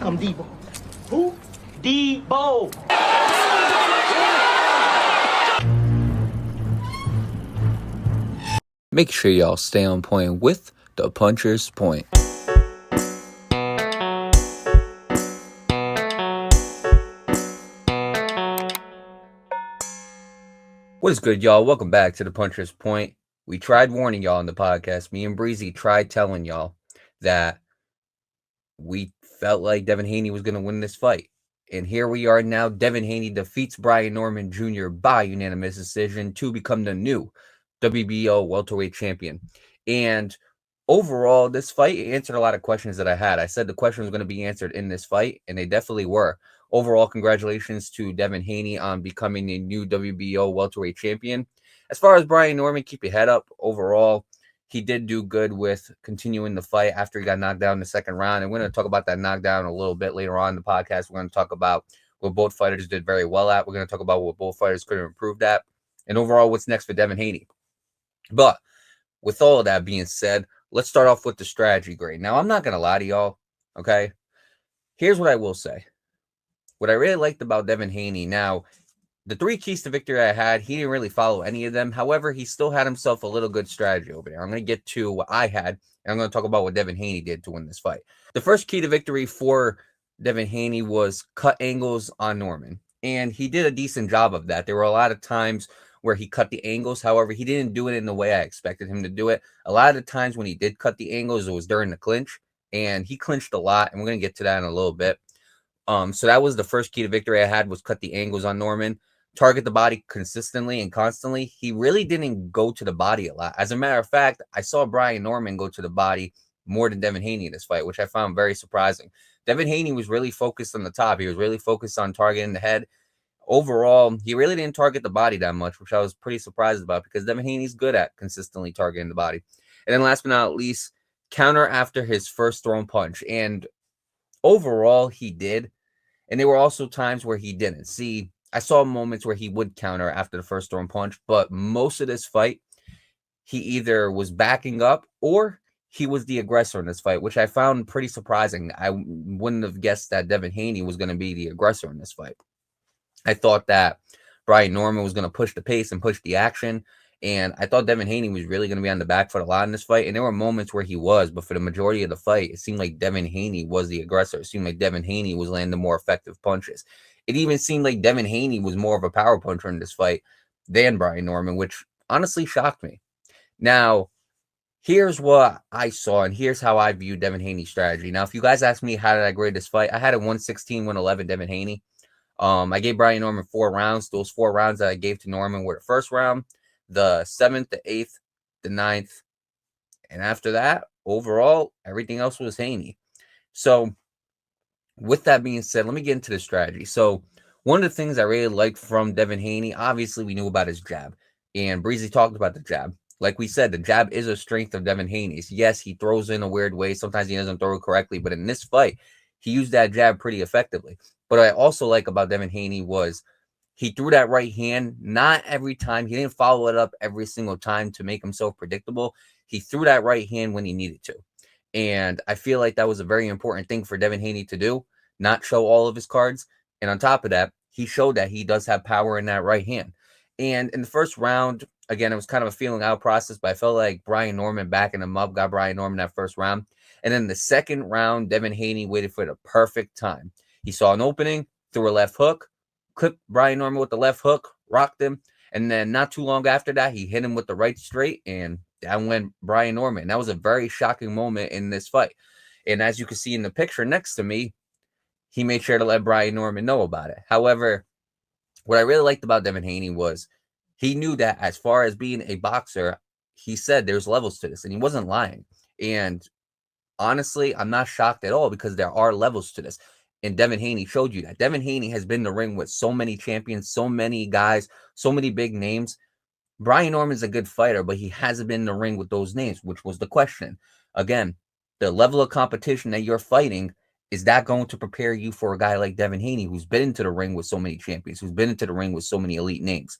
I'm DEEBO. Who? DEEBO. Make sure y'all stay on point with the Puncher's Point. What is good, y'all? Welcome back to the Puncher's Point. We tried warning y'all in the podcast. Me and Breezy tried telling y'all that we felt like Devin Haney was going to win this fight. And here we are now. Devin Haney defeats Brian Norman Jr. by unanimous decision to become the new WBO Welterweight Champion. And overall, this fight answered a lot of questions that I had. I said the questions were going to be answered in this fight, and they definitely were. Overall, congratulations to Devin Haney on becoming the new WBO Welterweight Champion. As far as Brian Norman, keep your head up. Overall, he did do good with continuing the fight after he got knocked down in the second round. And we're going to talk about that knockdown a little bit later on in the podcast. We're going to talk about what both fighters did very well at. We're going to talk about what both fighters could have improved at. And overall, what's next for Devin Haney. But with all of that being said, let's start off with the strategy grade. Now, I'm not going to lie to y'all, okay? Here's what I will say. What I really liked about Devin Haney, now, the 3 keys to victory I had, he didn't really follow any of them. However, he still had himself a little good strategy over there. I'm going to get to what I had, and I'm going to talk about what Devin Haney did to win this fight. The first key to victory for Devin Haney was cut angles on Norman, and he did a decent job of that. There were a lot of times where he cut the angles. However, he didn't do it in the way I expected him to do it. A lot of the times when he did cut the angles, it was during the clinch, and he clinched a lot, and we're going to get to that in a little bit. So that was the first key to victory I had, was cut the angles on Norman, target the body consistently and constantly. He really didn't go to the body a lot. As a matter of fact, I saw Brian Norman go to the body more than Devin Haney in this fight, which I found very surprising. Devin Haney was really focused on the top. He was really focused on targeting the head. Overall, he really didn't target the body that much, which I was pretty surprised about because Devin Haney's good at consistently targeting the body. And then last but not least, counter after his first thrown punch. And overall, he did. And there were also times where he didn't. See, I saw moments where he would counter after the first thrown punch, but most of this fight, he either was backing up or he was the aggressor in this fight, which I found pretty surprising. I wouldn't have guessed that Devin Haney was going to be the aggressor in this fight. I thought that Brian Norman was going to push the pace and push the action, and I thought Devin Haney was really going to be on the back foot a lot in this fight, and there were moments where he was, but for the majority of the fight, it seemed like Devin Haney was the aggressor. It seemed like Devin Haney was landing more effective punches. It even seemed like Devin Haney was more of a power puncher in this fight than Brian Norman, which honestly shocked me. Now, here's what I saw, and here's how I view Devin Haney's strategy. Now, if you guys ask me how did I grade this fight, I had a 116-111 Devin Haney. I gave Brian Norman 4 rounds. Those 4 rounds that I gave to Norman were the first round, the 7th, the 8th, the 9th, and after that, overall, everything else was Haney. So, with that being said, let me get into the strategy. So, one of the things I really liked from Devin Haney, obviously, we knew about his jab, and Breezy talked about the jab. Like we said, the jab is a strength of Devin Haney's. Yes, he throws in a weird way. Sometimes he doesn't throw it correctly, but in this fight, he used that jab pretty effectively. But what I also like about Devin Haney was he threw that right hand, not every time. He didn't follow it up every single time to make himself predictable. He threw that right hand when he needed to. And I feel like that was a very important thing for Devin Haney to do, not show all of his cards. And on top of that, he showed that he does have power in that right hand. And in the first round, again, it was kind of a feeling out process, but I felt like Brian Norman backing him up, got Brian Norman that first round. And then the second round, Devin Haney waited for the perfect time. He saw an opening, threw a left hook, clipped Brian Norman with the left hook, rocked him. And then not too long after that, he hit him with the right straight, and down went Brian Norman. That was a very shocking moment in this fight. And as you can see in the picture next to me, he made sure to let Brian Norman know about it. However, what I really liked about Devin Haney was he knew that as far as being a boxer, he said there's levels to this, and he wasn't lying. And honestly, I'm not shocked at all because there are levels to this. And Devin Haney showed you that. Devin Haney has been in the ring with so many champions, so many guys, so many big names. Brian Norman's a good fighter, but he hasn't been in the ring with those names, which was the question. Again, the level of competition that you're fighting, is that going to prepare you for a guy like Devin Haney, who's been into the ring with so many champions, who's been into the ring with so many elite names?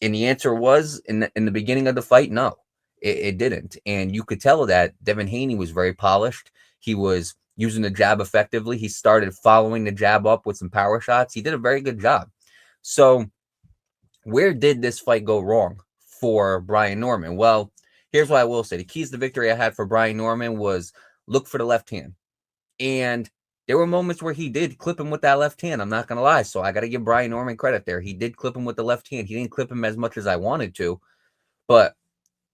And the answer was, in the beginning of the fight, no, it didn't. And you could tell that Devin Haney was very polished. He was using the jab effectively. He started following the jab up with some power shots. He did a very good job. So where did this fight go wrong for Brian Norman? Well, here's what I will say. The keys to victory I had for Brian Norman was look for the left hand. And there were moments where he did clip him with that left hand. I'm not going to lie. So I got to give Brian Norman credit there. He did clip him with the left hand. He didn't clip him as much as I wanted to, but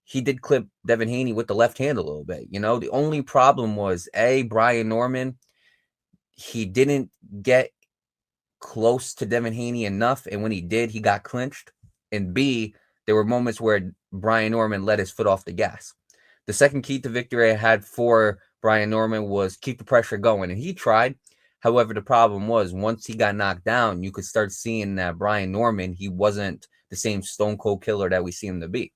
he did clip Devin Haney with the left hand a little bit. You know, the only problem was, Brian Norman, he didn't get close to Devin Haney enough. And when he did, he got clinched. And B, there were moments where Brian Norman let his foot off the gas. The second key to victory I had for Brian Norman was keep the pressure going. And he tried. However, the problem was once he got knocked down, you could start seeing that Brian Norman, he wasn't the same stone cold killer that we see him to be.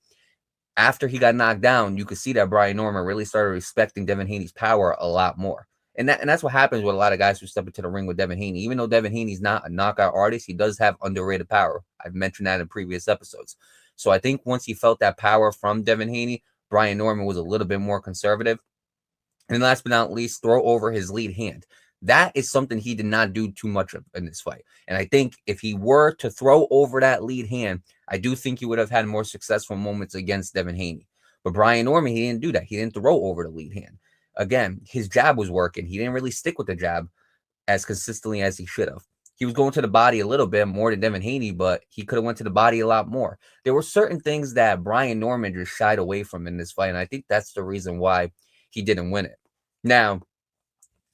After he got knocked down, you could see that Brian Norman really started respecting Devin Haney's power a lot more. And that's what happens with a lot of guys who step into the ring with Devin Haney. Even though Devin Haney's not a knockout artist, he does have underrated power. I've mentioned that in previous episodes. So I think once he felt that power from Devin Haney, Brian Norman was a little bit more conservative. And last but not least, throw over his lead hand. That is something he did not do too much of in this fight. And I think if he were to throw over that lead hand, I do think he would have had more successful moments against Devin Haney. But Brian Norman, he didn't do that. He didn't throw over the lead hand. Again, his jab was working. He didn't really stick with the jab as consistently as he should have. He was going to the body a little bit more than Devin Haney, but he could have went to the body a lot more. There were certain things that Brian Norman just shied away from in this fight, and I think that's the reason why he didn't win it. Now,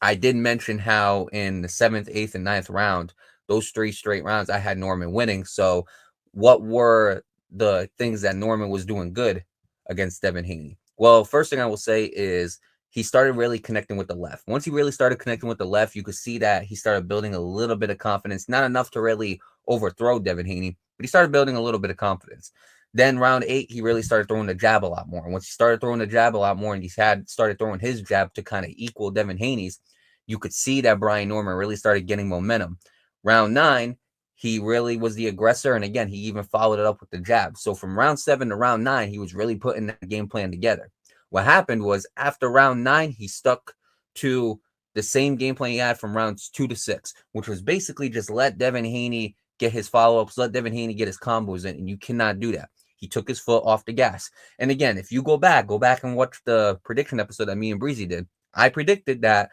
I did mention how in the 7th, 8th, and 9th round, those 3 straight rounds, I had Norman winning. So what were the things that Norman was doing good against Devin Haney? Well, first thing I will say is he started really connecting with the left. Once he really started connecting with the left, you could see that he started building a little bit of confidence, not enough to really overthrow Devin Haney, but he started building a little bit of confidence. Then round 8, he really started throwing the jab a lot more. And once he started throwing the jab a lot more and he started throwing his jab to kind of equal Devin Haney's, you could see that Brian Norman really started getting momentum. Round 9, he really was the aggressor. And again, he even followed it up with the jab. So from round 7 to round 9, he was really putting that game plan together. What happened was after round 9, he stuck to the same game plan he had from rounds 2 to 6, which was basically just let Devin Haney get his follow-ups, let Devin Haney get his combos in, and you cannot do that. He took his foot off the gas. And again, if you go back and watch the prediction episode that me and Breezy did, I predicted that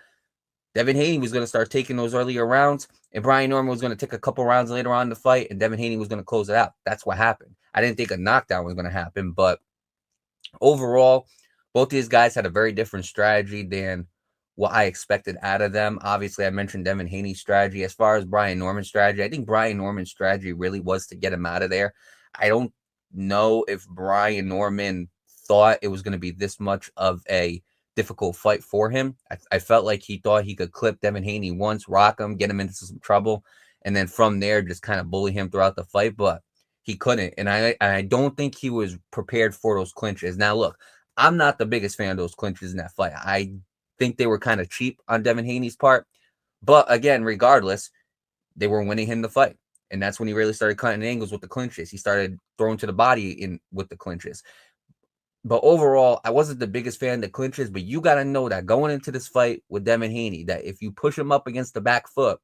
Devin Haney was going to start taking those earlier rounds, and Brian Norman was going to take a couple rounds later on in the fight, and Devin Haney was going to close it out. That's what happened. I didn't think a knockdown was going to happen, but overall, both these guys had a very different strategy than what I expected out of them. Obviously, I mentioned Devin Haney's strategy. As far as Brian Norman's strategy, I think Brian Norman's strategy really was to get him out of there. I don't know if Brian Norman thought it was going to be this much of a difficult fight for him. I felt like he thought he could clip Devin Haney once, rock him, get him into some trouble, and then from there just kind of bully him throughout the fight, but he couldn't. And I don't think he was prepared for those clinches. Now, look, I'm not the biggest fan of those clinches in that fight. I think they were kind of cheap on Devin Haney's part. But again, regardless, they were winning him the fight. And that's when he really started cutting angles with the clinches. He started throwing to the body in with the clinches. But overall, I wasn't the biggest fan of the clinches. But you got to know that going into this fight with Devin Haney, that if you push him up against the back foot,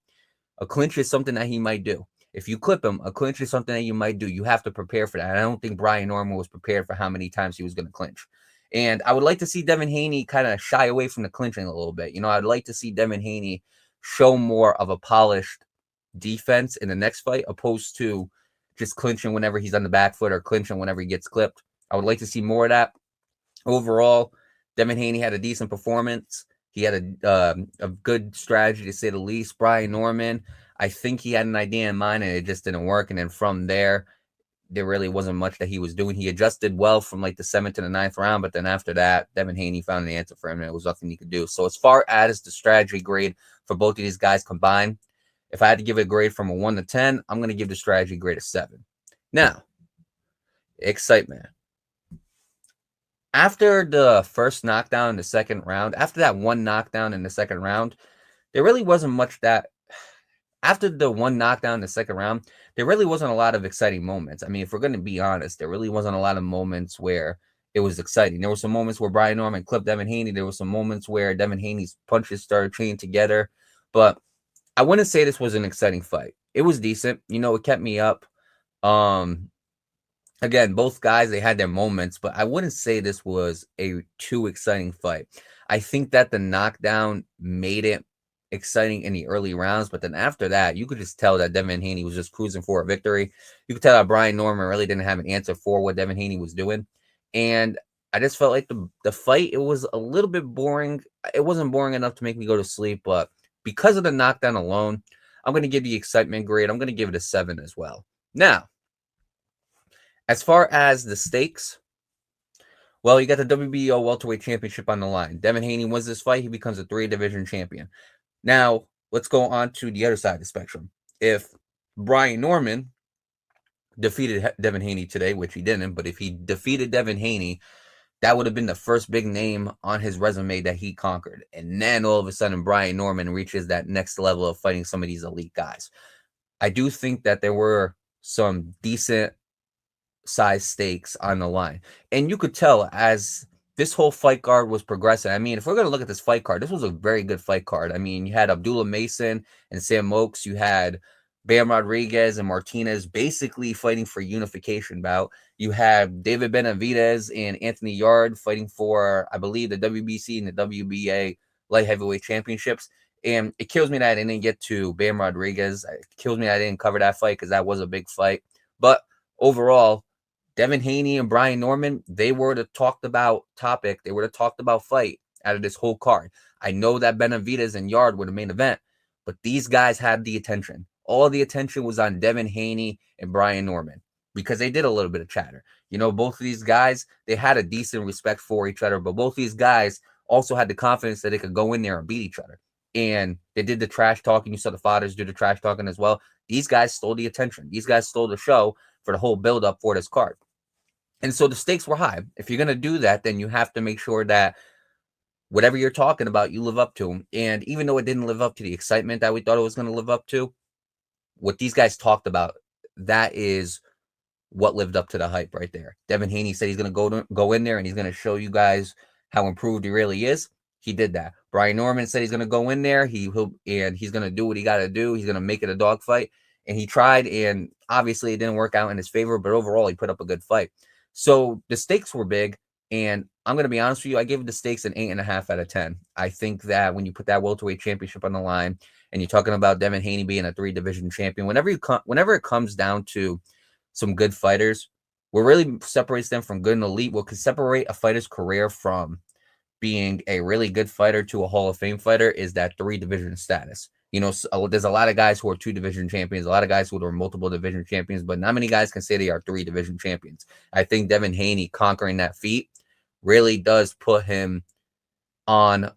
a clinch is something that he might do. If you clip him, a clinch is something that you might do. You have to prepare for that. And I don't think Brian Norman was prepared for how many times he was going to clinch. And I would like to see Devin Haney kind of shy away from the clinching a little bit. You know, I'd like to see Devin Haney show more of a polished defense in the next fight, opposed to just clinching whenever he's on the back foot or clinching whenever he gets clipped. I would like to see more of that. Overall, Devin Haney had a decent performance. He had a good strategy, to say the least. Brian Norman, I think he had an idea in mind and it just didn't work. And then from there really wasn't much that he was doing. He adjusted well from like the 7th to the 9th round, but then after that, Devin Haney found an answer for him, and it was nothing he could do. So as far as the strategy grade for both of these guys combined, if I had to give it a grade from a 1 to 10, I'm going to give the strategy grade a 7. Now, excitement. After the first knockdown in the second round, after that one knockdown in the second round, there really wasn't much that... After the one knockdown in the second round, there really wasn't a lot of exciting moments. I mean, if we're going to be honest, there really wasn't a lot of moments where it was exciting. There were some moments where Brian Norman clipped Devin Haney. There were some moments where Devin Haney's punches started chaining together. But I wouldn't say this was an exciting fight. It was decent. It kept me up. Again, both guys, they had their moments, but I wouldn't say this was a too exciting fight. I think that the knockdown made it exciting in the early rounds, but then after that, you could just tell that Devin Haney was just cruising for a victory. You could tell that Brian Norman really didn't have an answer for what Devin Haney was doing. And I just felt like the fight, it was a little bit boring. It wasn't boring enough to make me go to sleep, but because of the knockdown alone, I'm going to give the excitement grade. I'm going to give it a 7 as well. Now, as far as the stakes, well, you got the WBO Welterweight Championship on the line. Devin Haney wins this fight. He becomes a 3-division champion. Now, let's go on to the other side of the spectrum. If Brian Norman defeated Devin Haney today, which he didn't, but if he defeated Devin Haney, that would have been the first big name on his resume that he conquered. And then all of a sudden, Brian Norman reaches that next level of fighting some of these elite guys. I do think that there were some decent size stakes on the line. And you could tell as this whole fight card was progressing. I mean, if we're going to look at this fight card, this was a very good fight card. I mean, you had Abdullah Mason and Sam Mokes. You had Bam Rodriguez and Martinez basically fighting for unification bout. You have David Benavidez and Anthony Yard fighting for, I believe, the WBC and the WBA light heavyweight championships. And it kills me that I didn't get to Bam Rodriguez. It kills me that I didn't cover that fight because that was a big fight. But overall, Devin Haney and Brian Norman, they were the talked about topic. They were the talked about fight out of this whole card. I know that Benavidez and Yard were the main event, but these guys had the attention. All the attention was on Devin Haney and Brian Norman because they did a little bit of chatter. Both of these guys, they had a decent respect for each other, but both these guys also had the confidence that they could go in there and beat each other. And they did the trash talking. You saw the fathers do the trash talking as well. These guys stole the attention. These guys stole the show for the whole build-up for this card. And so the stakes were high. If you're going to do that, then you have to make sure that whatever you're talking about, you live up to them. And even though it didn't live up to the excitement that we thought it was going to live up to, what these guys talked about, that is what lived up to the hype right there. Devin Haney said he's going to go in there and he's going to show you guys how improved he really is. He did that. Brian Norman said he's going to go in there. He's going to do what he got to do. He's going to make it a dogfight. And he tried, and obviously it didn't work out in his favor, but overall he put up a good fight. So the stakes were big, and I'm going to be honest with you, I gave the stakes an 8.5 out of 10. I think that when you put that welterweight championship on the line, and you're talking about Devin Haney being a 3-division champion, whenever it comes down to some good fighters, what really separates them from good and elite, what could separate a fighter's career from being a really good fighter to a Hall of Fame fighter is that 3-division status. There's a lot of guys who are 2-division champions, a lot of guys who are multiple division champions, but not many guys can say they are 3-division champions. I think Devin Haney conquering that feat really does put him on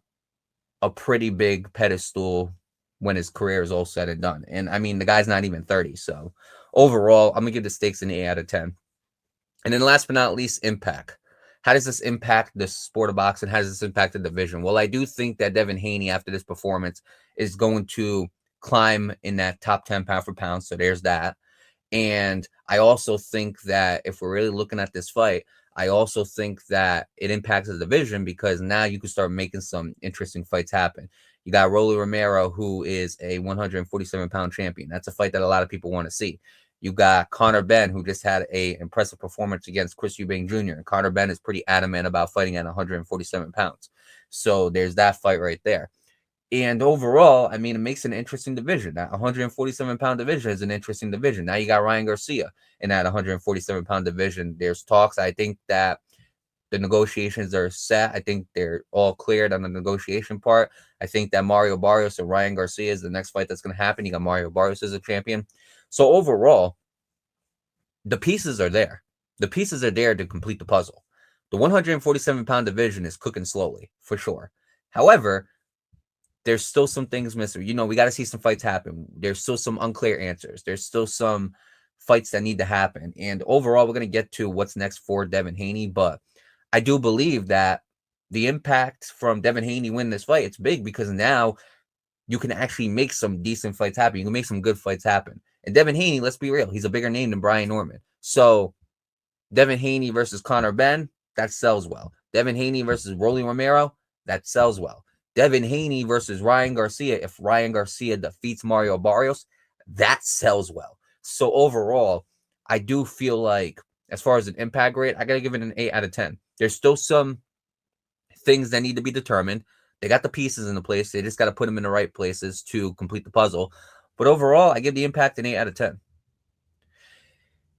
a pretty big pedestal when his career is all said and done. And I mean, the guy's not even 30. So overall, I'm going to give the stakes an 8 out of 10. And then last but not least, impact. How does this impact the sport of boxing? How does this impact the division? Well, I do think that Devin Haney, after this performance, is going to climb in that top 10 pound for pound. So there's that. And I also think that if we're really looking at this fight, I also think that it impacts the division because now you can start making some interesting fights happen. You got Rolly Romero, who is a 147-pound champion. That's a fight that a lot of people want to see. You got Conor Benn, who just had an impressive performance against Chris Eubank Jr. And Conor Benn is pretty adamant about fighting at 147 pounds. So there's that fight right there. And overall, I mean, it makes an interesting division. That 147-pound division is an interesting division. Now you got Ryan Garcia in that 147-pound division. There's talks. I think that the negotiations are set. I think they're all cleared on the negotiation part. I think that Mario Barrios and Ryan Garcia is the next fight that's going to happen. You got Mario Barrios as a champion. So overall, the pieces are there. The pieces are there to complete the puzzle. The 147-pound division is cooking slowly, for sure. However, there's still some things missing. We got to see some fights happen. There's still some unclear answers. There's still some fights that need to happen. And overall, we're going to get to what's next for Devin Haney. But I do believe that the impact from Devin Haney winning this fight, it's big because now you can actually make some decent fights happen. You can make some good fights happen. And Devin Haney, let's be real, he's a bigger name than Brian Norman. So Devin Haney versus Conor Benn, That sells well. Devin Haney versus Rolly Romero, that sells well. Devin Haney versus Ryan Garcia, if Ryan Garcia defeats Mario Barrios, that sells well. So overall, I do feel like, as far as an impact rate, I got to give it an 8 out of 10. There's still some things that need to be determined. They got the pieces in the place. They just got to put them in the right places to complete the puzzle. But overall, I give the impact an 8 out of 10.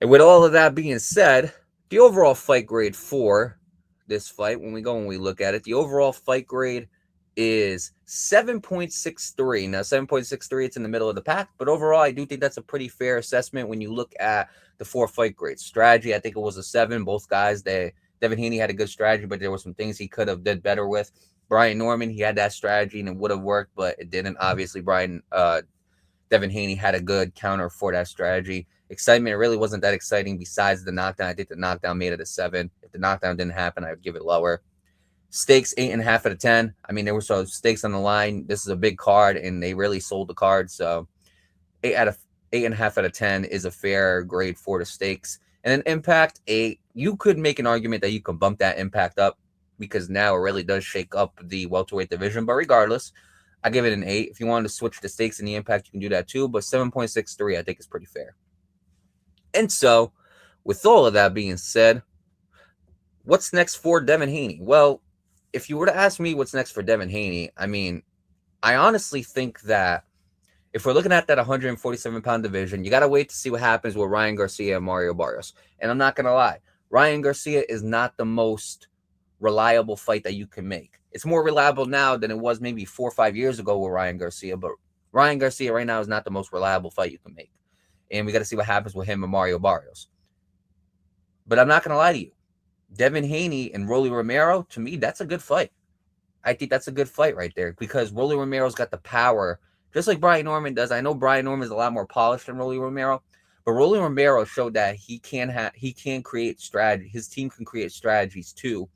And with all of that being said, the overall fight grade for this fight, when we look at it, the overall fight grade is 7.63. Now, 7.63, it's in the middle of the pack, but overall, I do think that's a pretty fair assessment when you look at the 4 fight grades. Strategy, I think it was a 7. Both guys, Devin Haney had a good strategy, but there were some things he could have did better with. Brian Norman, he had that strategy and it would have worked, but it didn't. Obviously, Devin Haney had a good counter for that strategy. Excitement, it really wasn't that exciting besides the knockdown. I think the knockdown made it a 7. If the knockdown didn't happen, I would give it lower. Stakes, 8.5 out of 10. I mean, there were some stakes on the line. This is a big card, and they really sold the card. So 8.5 out of 10 is a fair grade for the stakes. And then impact, 8. You could make an argument that you can bump that impact up because now it really does shake up the welterweight division. But regardless, I give it an 8. If you wanted to switch the stakes and the impact, you can do that too. But 7.63, I think, is pretty fair. And so, with all of that being said, what's next for Devin Haney? Well, if you were to ask me what's next for Devin Haney, I mean, I honestly think that if we're looking at that 147-pound division, you got to wait to see what happens with Ryan Garcia and Mario Barrios. And I'm not going to lie, Ryan Garcia is not the most reliable fight that you can make. It's more reliable now than it was maybe 4 or 5 years ago with Ryan Garcia, but Ryan Garcia right now is not the most reliable fight you can make. And we got to see what happens with him and Mario Barrios. But I'm not going to lie to you. Devin Haney and Rolly Romero, to me, that's a good fight. I think that's a good fight right there because Rolly Romero's got the power, just like Brian Norman does. I know Brian Norman is a lot more polished than Rolly Romero, but Rolly Romero showed that he can create strategy. His team can create strategies to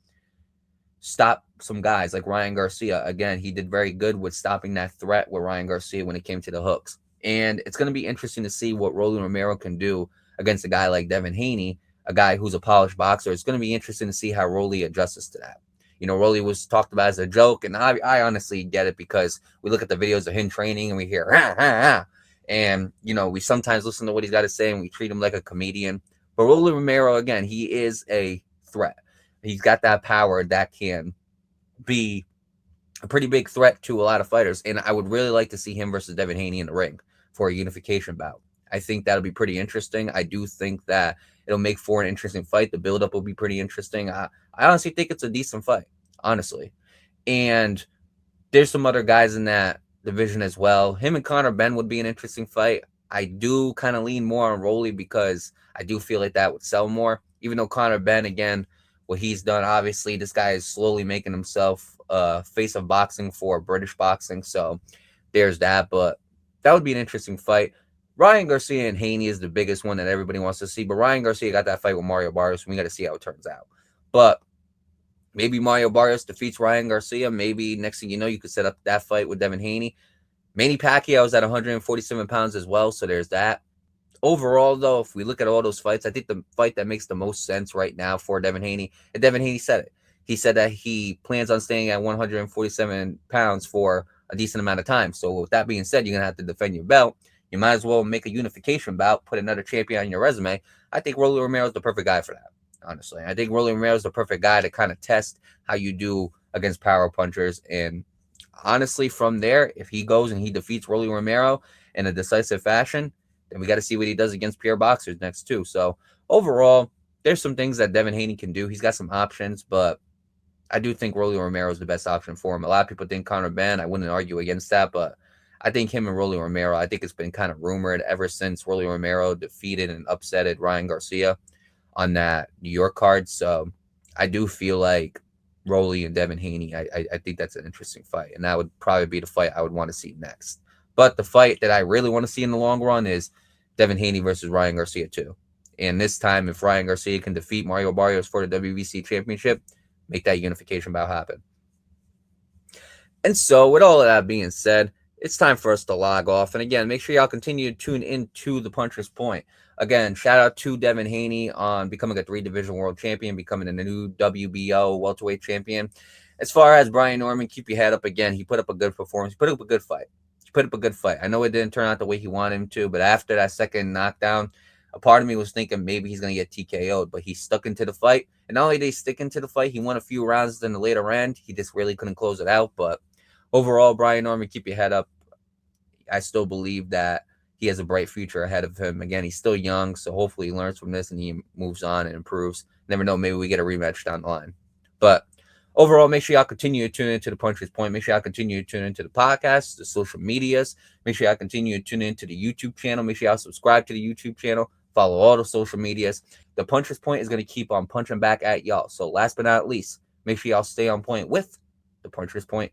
stop some guys like Ryan Garcia. Again, he did very good with stopping that threat with Ryan Garcia when it came to the hooks. And it's going to be interesting to see what Rolly Romero can do against a guy like Devin Haney, a guy who's a polished boxer. It's going to be interesting to see how Rolly adjusts to that. You know, Rolly was talked about as a joke, and I honestly get it because we look at the videos of him training and we hear, and, you know, we sometimes listen to what he's got to say and we treat him like a comedian. But Rolly Romero, again, he is a threat. He's got that power that can be a pretty big threat to a lot of fighters, and I would really like to see him versus Devin Haney in the ring for a unification bout. I think that'll be pretty interesting. I do think that it'll make for an interesting fight. The buildup will be pretty interesting. I honestly think it's a decent fight, honestly. And there's some other guys in that division as well. Him and Conor Benn would be an interesting fight. I do kind of lean more on Rolly because I do feel like that would sell more. Even though Conor Benn, again, what he's done, obviously, this guy is slowly making himself face of boxing for British boxing. So there's that. But that would be an interesting fight. Ryan Garcia and Haney is the biggest one that everybody wants to see. But Ryan Garcia got that fight with Mario Barrios, and we got to see how it turns out. But maybe Mario Barrios defeats Ryan Garcia. Maybe next thing you know, you could set up that fight with Devin Haney. Manny Pacquiao is at 147 pounds as well, so there's that. Overall, though, if we look at all those fights, I think the fight that makes the most sense right now for Devin Haney, and Devin Haney said it. He said that he plans on staying at 147 pounds for a decent amount of time. So with that being said, you're going to have to defend your belt. You might as well make a unification bout, put another champion on your resume. I think Rolly Romero is the perfect guy for that, honestly. I think Rolly Romero is the perfect guy to kind of test how you do against power punchers. And honestly, from there, if he goes and he defeats Rolly Romero in a decisive fashion, then we got to see what he does against pure boxers next too. So overall, there's some things that Devin Haney can do. He's got some options, but I do think Rolly Romero is the best option for him. A lot of people think Conor Benn. I wouldn't argue against that, but I think him and Rolly Romero, I think it's been kind of rumored ever since Rolly Romero defeated and upsetted Ryan Garcia on that New York card. So I do feel like Rolly and Devin Haney, I think that's an interesting fight. And that would probably be the fight I would want to see next. But the fight that I really want to see in the long run is Devin Haney versus Ryan Garcia too. And this time, if Ryan Garcia can defeat Mario Barrios for the WBC championship, make that unification bout happen. And so with all of that being said, it's time for us to log off. And again, make sure y'all continue to tune into the Puncher's Point. Again, shout out to Devin Haney on becoming a 3-division world champion, becoming a new WBO Welterweight Champion. As far as Brian Norman, keep your head up again. He put up a good performance. He put up a good fight. I know it didn't turn out the way he wanted him to, but after that second knockdown, a part of me was thinking maybe he's going to get TKO'd, but he stuck into the fight. And not only did he stick into the fight, he won a few rounds in the later end. He just really couldn't close it out. But overall, Brian Norman, keep your head up. I still believe that he has a bright future ahead of him. Again, he's still young, so hopefully he learns from this and he moves on and improves. Never know, maybe we get a rematch down the line. But overall, make sure y'all continue to tune into the Puncher's Point. Make sure y'all continue to tune into the podcast, the social medias. Make sure y'all continue to tune into the YouTube channel. Make sure y'all subscribe to the YouTube channel. Follow all the social medias. The Puncher's Point is going to keep on punching back at y'all. So last but not least, make sure y'all stay on point with the Puncher's Point